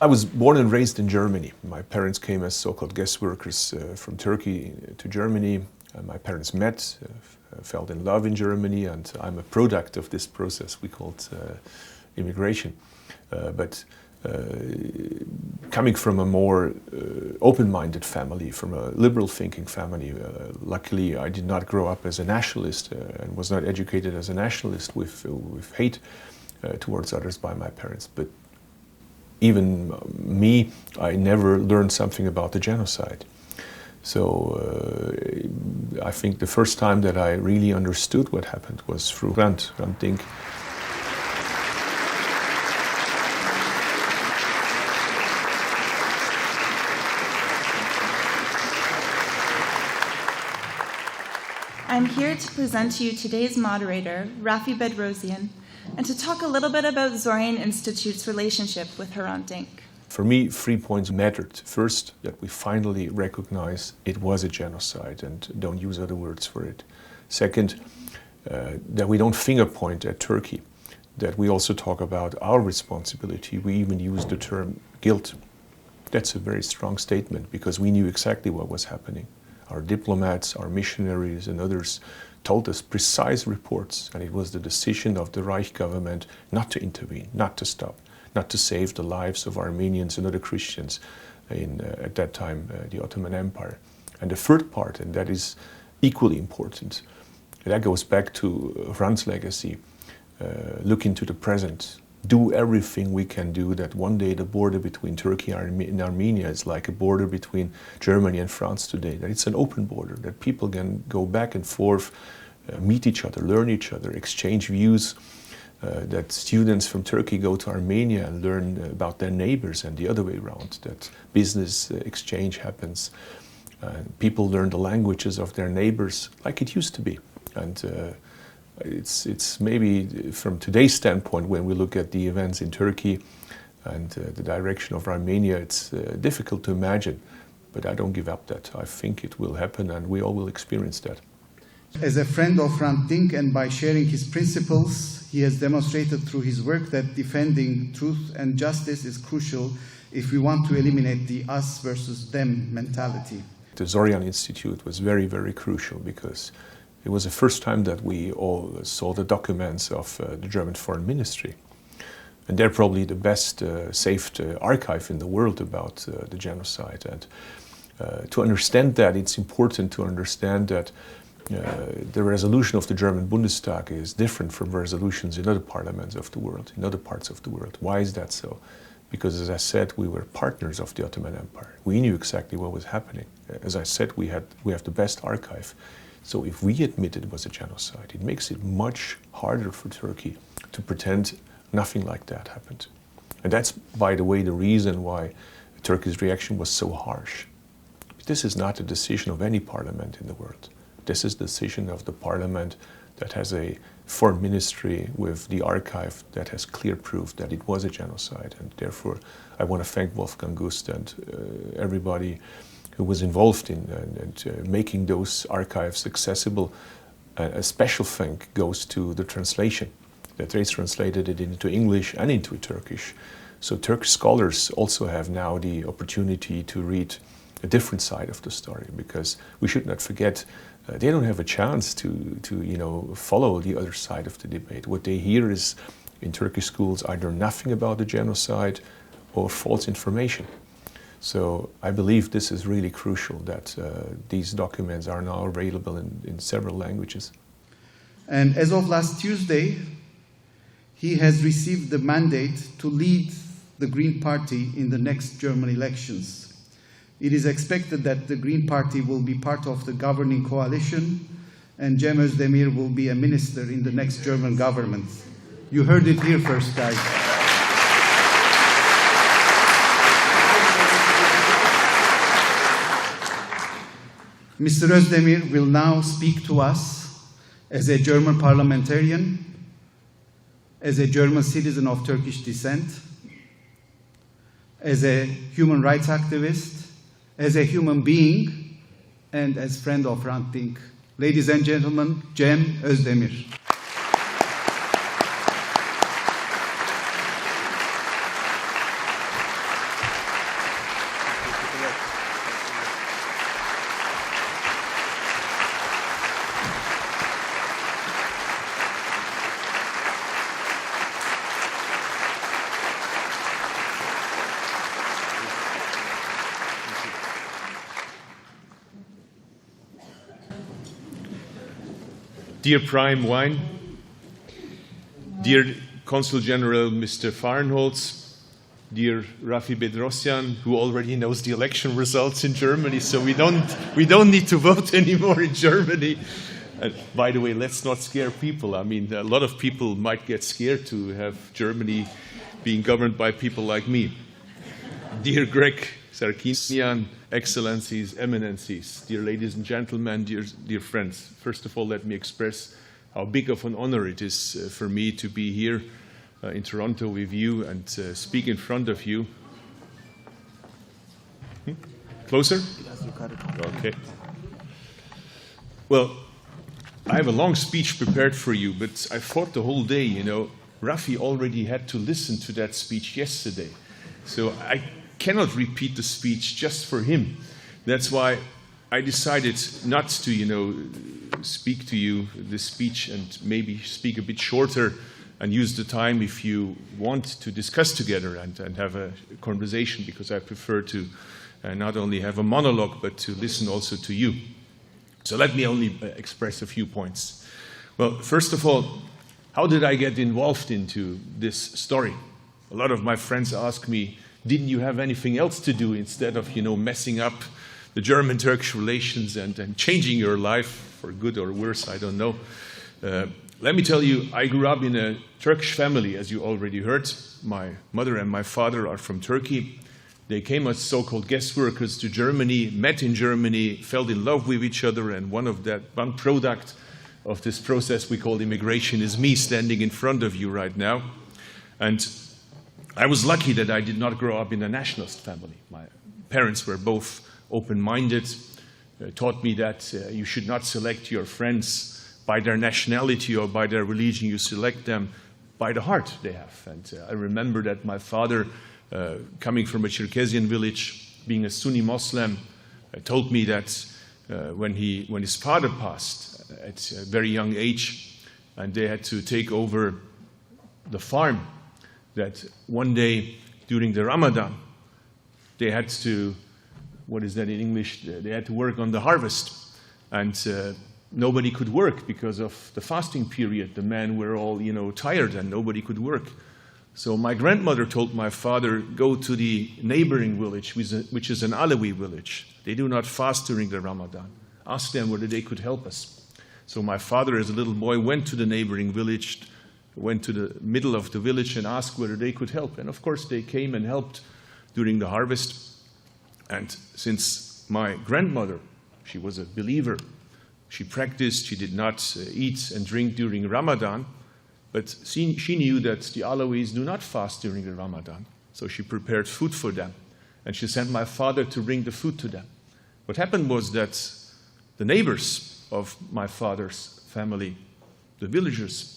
I was born and raised in Germany. My parents came as so-called guest workers from Turkey to Germany. My parents met, fell in love in Germany, and I'm a product of this process we called immigration. But coming from a more open-minded family, from a liberal-thinking family, luckily I did not grow up as a nationalist and was not educated as a nationalist with hate towards others by my parents. But even me, I never learned something about the genocide. So I think the first time that I really understood what happened was through Hrant Dink. I'm here to present to you today's moderator, Raffi Bedrosyan, and to talk a little bit about Zoryan Institute's relationship with Hrant Dink. For me, 3 points mattered. First, that we finally recognize it was a genocide and don't use other words for it. Second, that we don't finger point at Turkey, that we also talk about our responsibility. We even use the term guilt. That's a very strong statement because we knew exactly what was happening. Our diplomats, our missionaries and others told us precise reports, and it was the decision of the Reich government not to intervene, not to stop, not to save the lives of Armenians and other Christians in, at that time, the Ottoman Empire. And the third part, and that is equally important, that goes back to Hrant's legacy, look into the present, do everything we can do that one day the border between Turkey and Armenia is like a border between Germany and France today, that it's an open border, that people can go back and forth, meet each other, learn each other, exchange views, that students from Turkey go to Armenia and learn about their neighbors and the other way around, that business exchange happens. People learn the languages of their neighbors like it used to be. And it's maybe from today's standpoint, when we look at the events in Turkey and the direction of Armenia, it's difficult to imagine, but I don't give up that. I think it will happen and we all will experience that. As a friend of Hrant Dink and by sharing his principles, he has demonstrated through his work that defending truth and justice is crucial if we want to eliminate the us versus them mentality. The Zoryan Institute was very, very crucial because it was the first time that we all saw the documents of the German Foreign Ministry. And they're probably the best saved archive in the world about the genocide. And to understand that, it's important to understand that the resolution of the German Bundestag is different from resolutions in other parliaments of the world, in other parts of the world. Why is that so? Because, as I said, we were partners of the Ottoman Empire. We knew exactly what was happening. As I said, we have the best archive. So if we admit it was a genocide, it makes it much harder for Turkey to pretend nothing like that happened. And that's, by the way, the reason why Turkey's reaction was so harsh. This is not a decision of any parliament in the world. This is the decision of the parliament that has a foreign ministry with the archive that has clear proof that it was a genocide. And therefore, I want to thank Wolfgang Gust and everybody who was involved in making those archives accessible. A special thank goes to the translation, that they translated it into English and into Turkish. So Turkish scholars also have now the opportunity to read a different side of the story, because we should not forget they don't have a chance to follow the other side of the debate. What they hear is in Turkish schools either nothing about the genocide or false information. So I believe this is really crucial that these documents are now available in several languages. And as of last Tuesday, he has received the mandate to lead the Green Party in the next German elections. It is expected that the Green Party will be part of the governing coalition and Cem Özdemir will be a minister in the next German government. You heard it here first, guys. Mr. Özdemir will now speak to us as a German parliamentarian, as a German citizen of Turkish descent, as a human rights activist, as a human being, and as friend of Hrant Dink. Ladies and gentlemen, Cem Özdemir. Dear Prime Wine, dear Consul General Mr. Fahrenholz, dear Raffi Bedrosyan, who already knows the election results in Germany, so we don't need to vote anymore in Germany. By the way, let's not scare people. I mean, a lot of people might get scared to have Germany being governed by people like me. Dear Greg Sarkisian, Excellencies, Eminencies, dear ladies and gentlemen, dear friends, first of all, let me express how big of an honor it is for me to be here in Toronto with you and speak in front of you. Closer? Okay. Well, I have a long speech prepared for you, but I thought the whole day, you know, Raffi already had to listen to that speech yesterday. So I cannot repeat the speech just for him. That's why I decided not to, you know, speak to you this speech and maybe speak a bit shorter and use the time if you want to discuss together and have a conversation, because I prefer to not only have a monologue but to listen also to you. So let me only express a few points. Well, first of all, how did I get involved into this story? A lot of my friends ask me, didn't you have anything else to do instead of, you know, messing up the German-Turkish relations and changing your life for good or worse, I don't know. Let me tell you, I grew up in a Turkish family, as you already heard. My mother and my father are from Turkey. They came as so-called guest workers to Germany, met in Germany, fell in love with each other, and one product of this process we call immigration is me standing in front of you right now. And I was lucky that I did not grow up in a nationalist family. My parents were both open-minded, taught me that you should not select your friends by their nationality or by their religion. You select them by the heart they have. And I remember that my father, coming from a Cherkessian village, being a Sunni Muslim, told me that when his father passed at a very young age, and they had to take over the farm, that one day during the Ramadan, they had to, what is that in English? They had to work on the harvest. And nobody could work because of the fasting period. The men were all, you know, tired and nobody could work. So my grandmother told my father, go to the neighboring village, which is an Alawi village. They do not fast during the Ramadan. Ask them whether they could help us. So my father, as a little boy, went to the neighboring village, went to the middle of the village and asked whether they could help. And of course they came and helped during the harvest. And since my grandmother, she was a believer, she practiced, she did not eat and drink during Ramadan, but she knew that the Alawis do not fast during the Ramadan. So she prepared food for them. And she sent my father to bring the food to them. What happened was that the neighbors of my father's family, the villagers,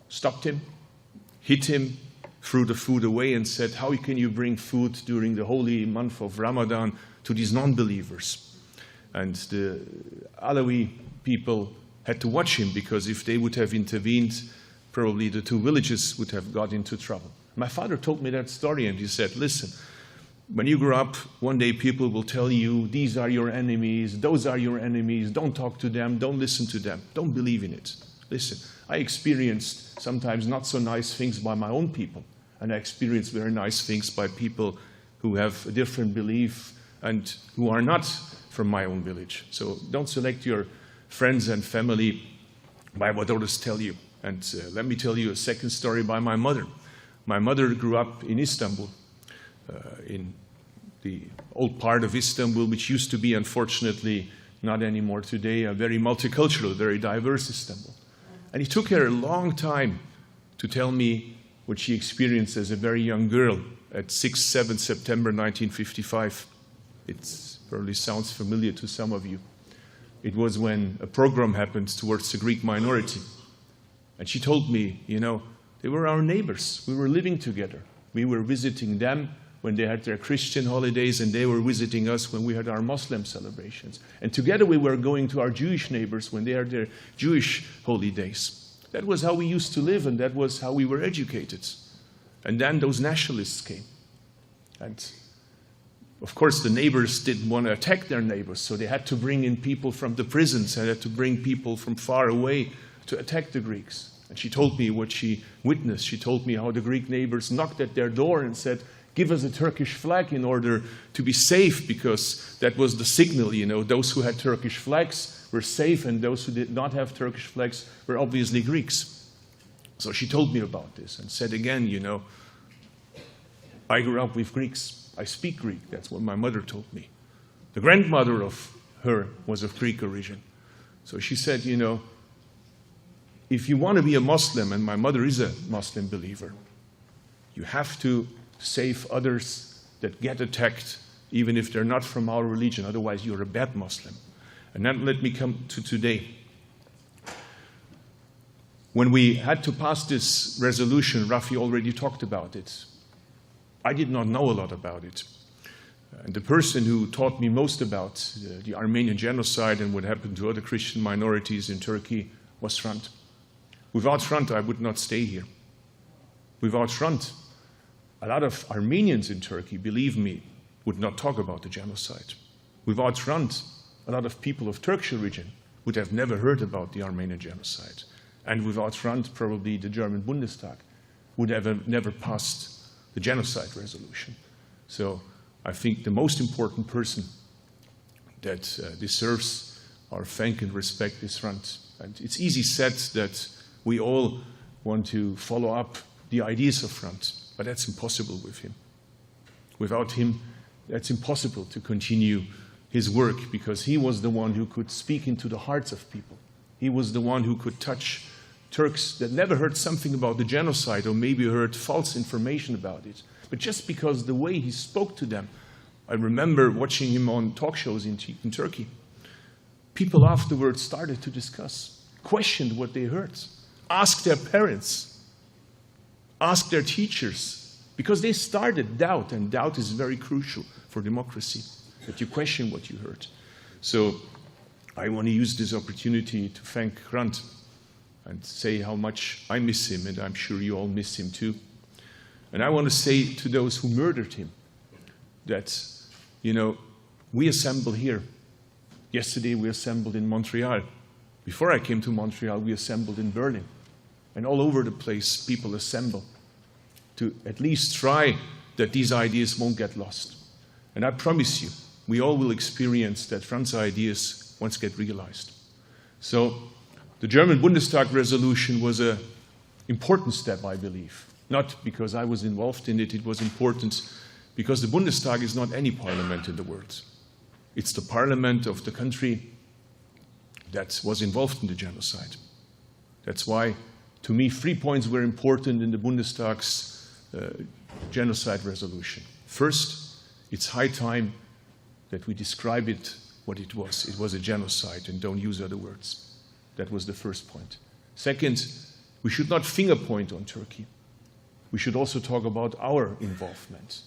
stopped him, hit him, threw the food away and said, how can you bring food during the holy month of Ramadan to these non-believers? And the Alawi people had to watch him, because if they would have intervened, probably the two villages would have got into trouble. My father told me that story and he said, listen, when you grow up, one day people will tell you, these are your enemies, those are your enemies, don't talk to them, don't listen to them, don't believe in it. Listen, I experienced sometimes not so nice things by my own people, and I experienced very nice things by people who have a different belief and who are not from my own village. So don't select your friends and family by what others tell you. And let me tell you a second story by my mother. My mother grew up in Istanbul, in the old part of Istanbul, which used to be, unfortunately, not anymore today, a very multicultural, very diverse Istanbul. And it took her a long time to tell me what she experienced as a very young girl at 6-7 September 1955. It probably sounds familiar to some of you. It was when a pogrom happened towards the Greek minority. And she told me, you know, they were our neighbors. We were living together. We were visiting them when they had their Christian holidays, and they were visiting us when we had our Muslim celebrations. And together we were going to our Jewish neighbors when they had their Jewish holy days. That was how we used to live, and that was how we were educated. And then those nationalists came. And Of course, the neighbors didn't want to attack their neighbors, so they had to bring in people from the prisons, and had to bring people from far away to attack the Greeks. And she told me what she witnessed. She told me how the Greek neighbors knocked at their door and said, "Give us a Turkish flag in order to be safe," because that was the signal, you know. Those who had Turkish flags were safe, and those who did not have Turkish flags were obviously Greeks. So she told me about this and said again, you know, I grew up with Greeks. I speak Greek. That's what my mother told me. The grandmother of her was of Greek origin. So she said, you know, if you want to be a Muslim, and my mother is a Muslim believer, you have to save others that get attacked, even if they're not from our religion. Otherwise, you're a bad Muslim. And then let me come to today. When we had to pass this resolution, Raffi already talked about it. I did not know a lot about it. And the person who taught me most about the Armenian genocide and what happened to other Christian minorities in Turkey was Hrant. Without Hrant, I would not stay here. Without Hrant, a lot of Armenians in Turkey, believe me, would not talk about the genocide. Without Hrant, a lot of people of Turkish origin would have never heard about the Armenian genocide. And without Hrant, probably the German Bundestag would have never passed the genocide resolution. So I think the most important person that deserves our thank and respect is Hrant. And it's easy said that we all want to follow up the ideas of Hrant, but that's impossible with him. Without him, that's impossible to continue his work, because he was the one who could speak into the hearts of people. He was the one who could touch Turks that never heard something about the genocide, or maybe heard false information about it. But just because the way he spoke to them, I remember watching him on talk shows in Turkey. People afterwards started to discuss, questioned what they heard, asked their parents, asked their teachers, because they started doubt, and doubt is very crucial for democracy, that you question what you heard. So I want to use this opportunity to thank Hrant and say how much I miss him, and I'm sure you all miss him too. And I want to say to those who murdered him that, you know, we assemble here. Yesterday we assembled in Montreal. Before I came to Montreal, we assembled in Berlin. And all over the place, people assemble to at least try that these ideas won't get lost. And I promise you, we all will experience that Hrant's ideas once get realized. So the German Bundestag resolution was an important step, I believe. Not because I was involved in it, it was important because the Bundestag is not any parliament in the world. It's the parliament of the country that was involved in the genocide. That's why, to me, 3 points were important in the Bundestag's genocide resolution. First, it's high time that we describe it what it was. It was a genocide, and don't use other words. That was the first point. Second, we should not finger point on Turkey. We should also talk about our involvement.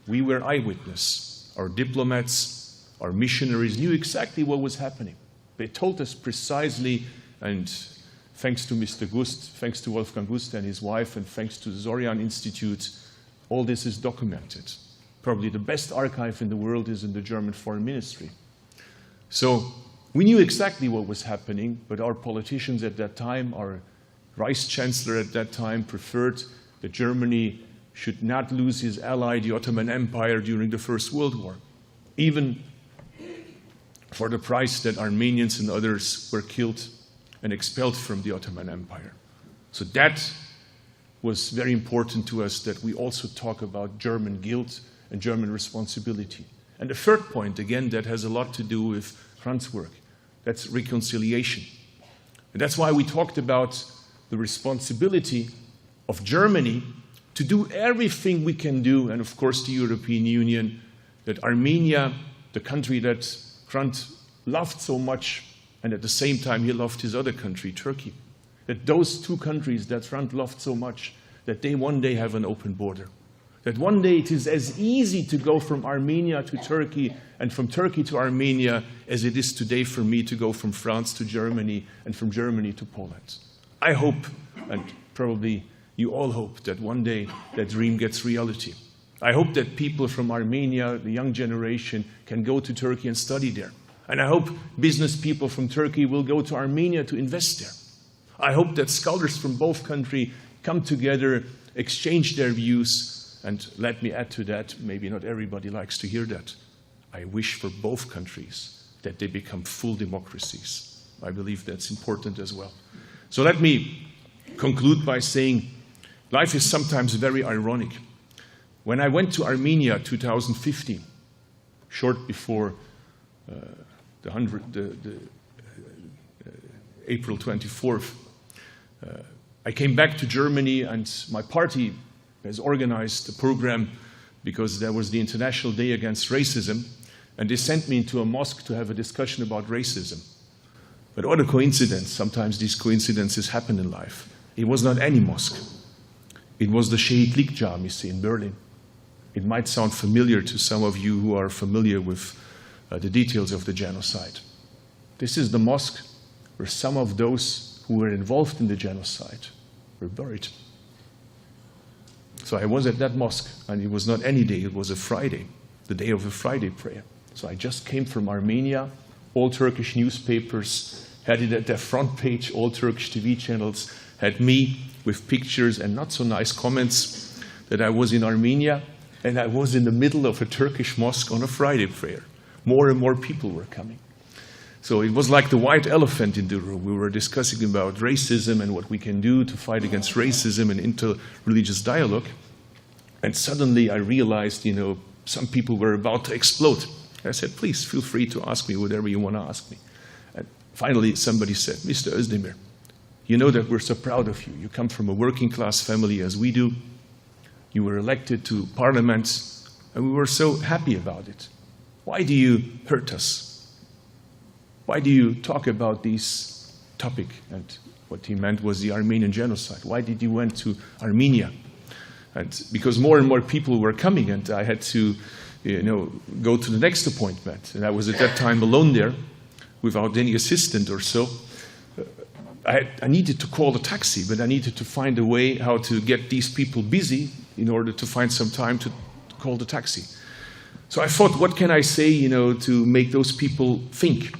We were eyewitness. Our diplomats, our missionaries knew exactly what was happening. They told us precisely, and thanks to Mr. Gust, thanks to Wolfgang Gust and his wife, and thanks to the Zoryan Institute, all this is documented. Probably the best archive in the world is in the German Foreign Ministry. So we knew exactly what was happening, but our politicians at that time, our Vice Chancellor at that time, preferred that Germany should not lose his ally, the Ottoman Empire, during the First World War, even for the price that Armenians and others were killed and expelled from the Ottoman Empire. So that was very important to us, that we also talk about German guilt and German responsibility. And the third point, again, that has a lot to do with Hrant's work, that's reconciliation. And that's why we talked about the responsibility of Germany to do everything we can do, and of course the European Union, that Armenia, the country that Hrant loved so much, and at the same time he loved his other country, Turkey, that those two countries that Hrant loved so much, that they one day have an open border. That one day it is as easy to go from Armenia to Turkey and from Turkey to Armenia as it is today for me to go from France to Germany and from Germany to Poland. I hope, and probably you all hope, that one day that dream gets reality. I hope that people from Armenia, the young generation, can go to Turkey and study there. And I hope business people from Turkey will go to Armenia to invest there. I hope that scholars from both countries come together, exchange their views, and let me add to that, maybe not everybody likes to hear that. I wish for both countries that they become full democracies. I believe that's important as well. So let me conclude by saying life is sometimes very ironic. When I went to Armenia 2015, short before April 24th, I came back to Germany, and my party has organized a program because there was the International Day Against Racism, and they sent me into a mosque to have a discussion about racism. But what a coincidence, sometimes these coincidences happen in life. It was not any mosque. It was the Şehitlik Camisi in Berlin. It might sound familiar to some of you who are familiar with the details of the genocide. This is the mosque where some of those who were involved in the genocide were buried. So I was at that mosque, and it was not any day, it was a Friday, the day of a Friday prayer. So I just came from Armenia. All Turkish newspapers had it at their front page, all Turkish TV channels had me with pictures and not so nice comments that I was in Armenia, and I was in the middle of a Turkish mosque on a Friday prayer. More and more people were coming. So it was like the white elephant in the room. We were discussing about racism and what we can do to fight against racism and inter-religious dialogue. And suddenly I realized, some people were about to explode. I said, please feel free to ask me whatever you want to ask me. And finally somebody said, Mr. Özdemir, you know that we're so proud of you. You come from a working class family as we do. You were elected to parliament, and we were so happy about it. Why do you hurt us? Why do you talk about this topic? And what he meant was the Armenian genocide. Why did you went to Armenia? And because more and more people were coming, and I had to, go to the next appointment. And I was at that time alone there, without any assistant or so. I needed to call a taxi, but I needed to find a way how to get these people busy in order to find some time to call the taxi. So I thought, what can I say, to make those people think?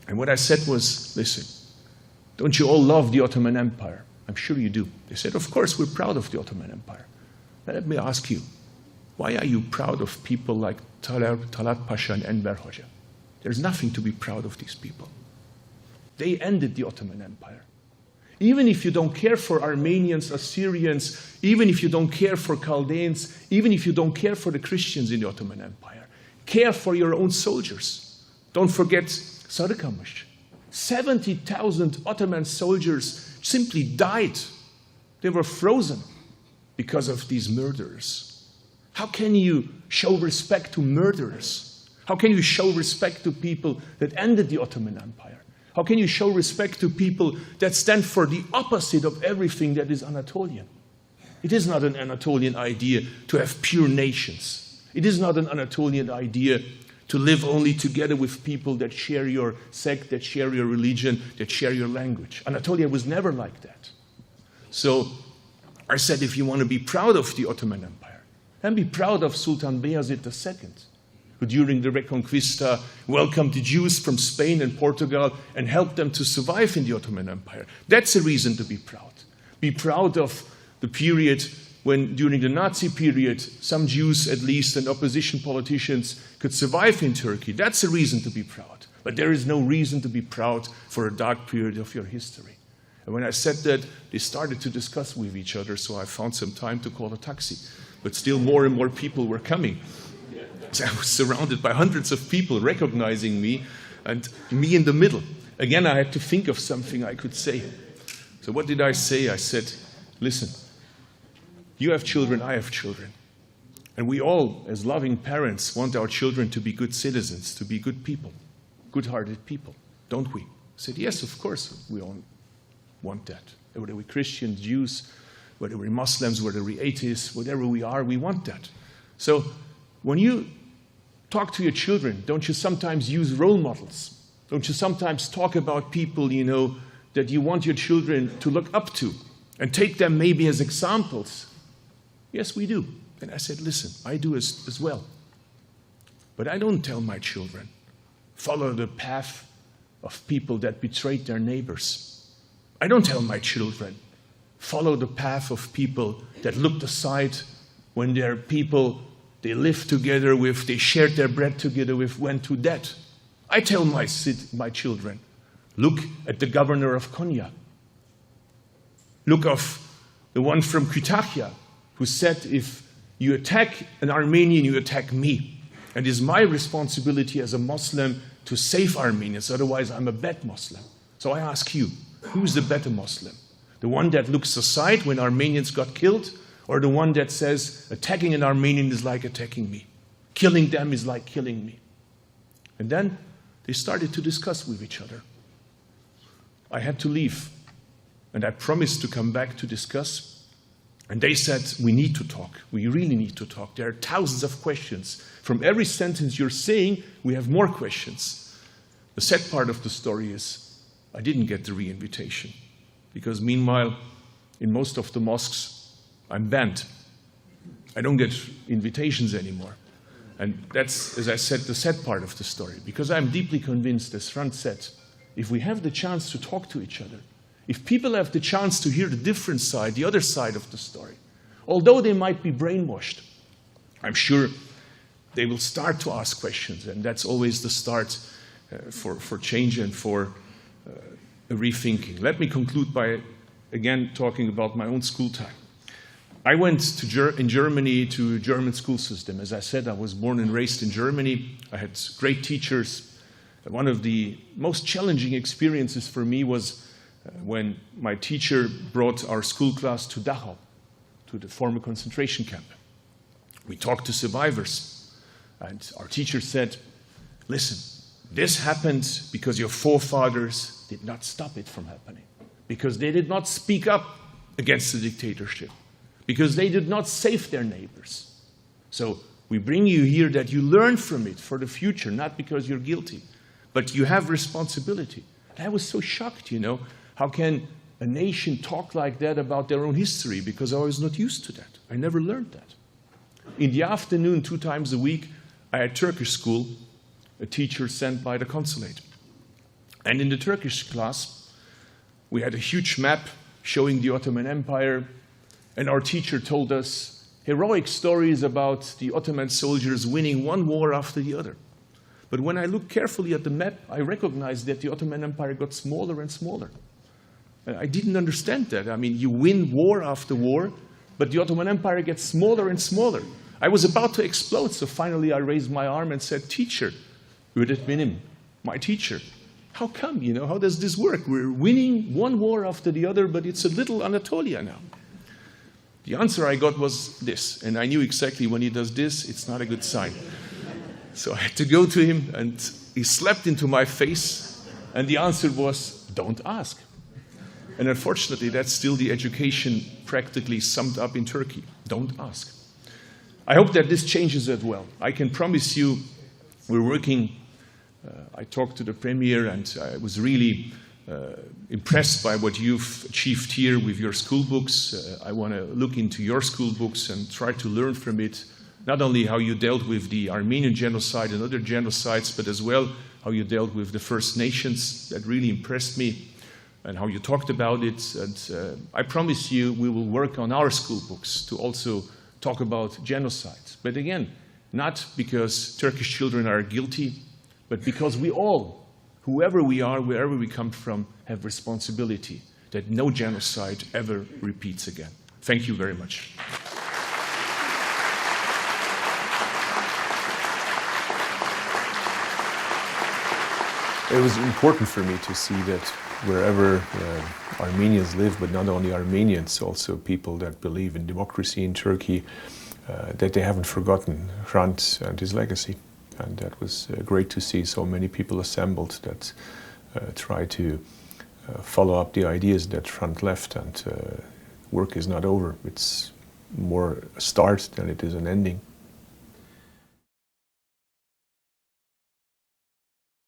And what I said was, listen, don't you all love the Ottoman Empire? I'm sure you do. They said, of course, we're proud of the Ottoman Empire. Now, let me ask you, why are you proud of people like Talat Pasha and Enver Hoxha? There's nothing to be proud of these people. They ended the Ottoman Empire. Even if you don't care for Armenians, Assyrians, even if you don't care for Chaldeans, even if you don't care for the Christians in the Ottoman Empire, care for your own soldiers. Don't forget Sarıkamış. 70,000 Ottoman soldiers simply died. They were frozen because of these murderers. How can you show respect to murderers? How can you show respect to people that ended the Ottoman Empire? How can you show respect to people that stand for the opposite of everything that is Anatolian? It is not an Anatolian idea to have pure nations. It is not an Anatolian idea to live only together with people that share your sect, that share your religion, that share your language. Anatolia was never like that. So I said, if you want to be proud of the Ottoman Empire, then be proud of Sultan Bayezid II, who during the Reconquista welcomed the Jews from Spain and Portugal and helped them to survive in the Ottoman Empire. That's a reason to be proud. Be proud of the period when, during the Nazi period, some Jews, at least, and opposition politicians could survive in Turkey. That's a reason to be proud. But there is no reason to be proud for a dark period of your history. And when I said that, they started to discuss with each other, so I found some time to call a taxi. But still more and more people were coming. So I was surrounded by hundreds of people recognizing me, and me in the middle. Again, I had to think of something I could say. So what did I say? I said, listen, you have children, I have children. And we all, as loving parents, want our children to be good citizens, to be good people, good-hearted people, don't we? I said, yes, of course, we all want that. Whether we're Christians, Jews, whether we're Muslims, whether we're atheists, whatever we are, we want that. So when you talk to your children, don't you sometimes use role models? Don't you sometimes talk about people, that you want your children to look up to and take them maybe as examples? Yes, we do. And I said, listen, I do as well. But I don't tell my children, follow the path of people that betrayed their neighbors. I don't tell my children, follow the path of people that looked aside when their people they lived together with, they shared their bread together with, went to death. I tell my children, look at the governor of Konya. Look of the one from Kütahya, who said, if you attack an Armenian, you attack me. And it's my responsibility as a Muslim to save Armenians, otherwise I'm a bad Muslim. So I ask you, who's the better Muslim? The one that looks aside when Armenians got killed, or the one that says attacking an Armenian is like attacking me? Killing them is like killing me. And then they started to discuss with each other. I had to leave, and I promised to come back to discuss. And they said, we need to talk. We really need to talk. There are thousands of questions. From every sentence you're saying, we have more questions. The sad part of the story is I didn't get the re-invitation, because meanwhile, in most of the mosques, I'm banned. I don't get invitations anymore. And that's, as I said, the sad part of the story, because I'm deeply convinced, as Hrant said, if we have the chance to talk to each other, if people have the chance to hear the different side, the other side of the story, although they might be brainwashed, I'm sure they will start to ask questions, and that's always the start for change and for a rethinking. Let me conclude by, again, talking about my own school time. I went in Germany to a German school system. As I said, I was born and raised in Germany. I had great teachers. One of the most challenging experiences for me was when my teacher brought our school class to Dachau, to the former concentration camp. We talked to survivors, and our teacher said, listen, this happened because your forefathers did not stop it from happening, because they did not speak up against the dictatorship, because they did not save their neighbors. So we bring you here that you learn from it for the future, not because you're guilty, but you have responsibility. And I was so shocked, you know. How can a nation talk like that about their own history? Because I was not used to that. I never learned that. In the afternoon, 2 times a week, I had Turkish school, a teacher sent by the consulate. And in the Turkish class, we had a huge map showing the Ottoman Empire, and our teacher told us heroic stories about the Ottoman soldiers winning one war after the other. But when I looked carefully at the map, I recognized that the Ottoman Empire got smaller and smaller. I didn't understand that. I mean, you win war after war, but the Ottoman Empire gets smaller and smaller. I was about to explode, so finally I raised my arm and said, teacher, öğretmenim, my teacher, how come, you know, how does this work? We're winning one war after the other, but it's a little Anatolia now. The answer I got was this, and I knew exactly when he does this, it's not a good sign. So I had to go to him, and he slapped into my face, and the answer was, don't ask. And unfortunately, that's still the education practically summed up in Turkey. Don't ask. I hope that this changes as well. I can promise you, we're working. I talked to the Premier, and I was really impressed by what you've achieved here with your school books. I want to look into your school books and try to learn from it, not only how you dealt with the Armenian genocide and other genocides, but as well how you dealt with the First Nations. That really impressed me, and how you talked about it. And I promise you we will work on our school books to also talk about genocide. But again, not because Turkish children are guilty, but because we all, whoever we are, wherever we come from, have responsibility that no genocide ever repeats again. Thank you very much. It was important for me to see that wherever Armenians live, but not only Armenians, also people that believe in democracy in Turkey, that they haven't forgotten Hrant and his legacy. And that was great to see so many people assembled that try to follow up the ideas that Hrant left, and work is not over. It's more a start than it is an ending.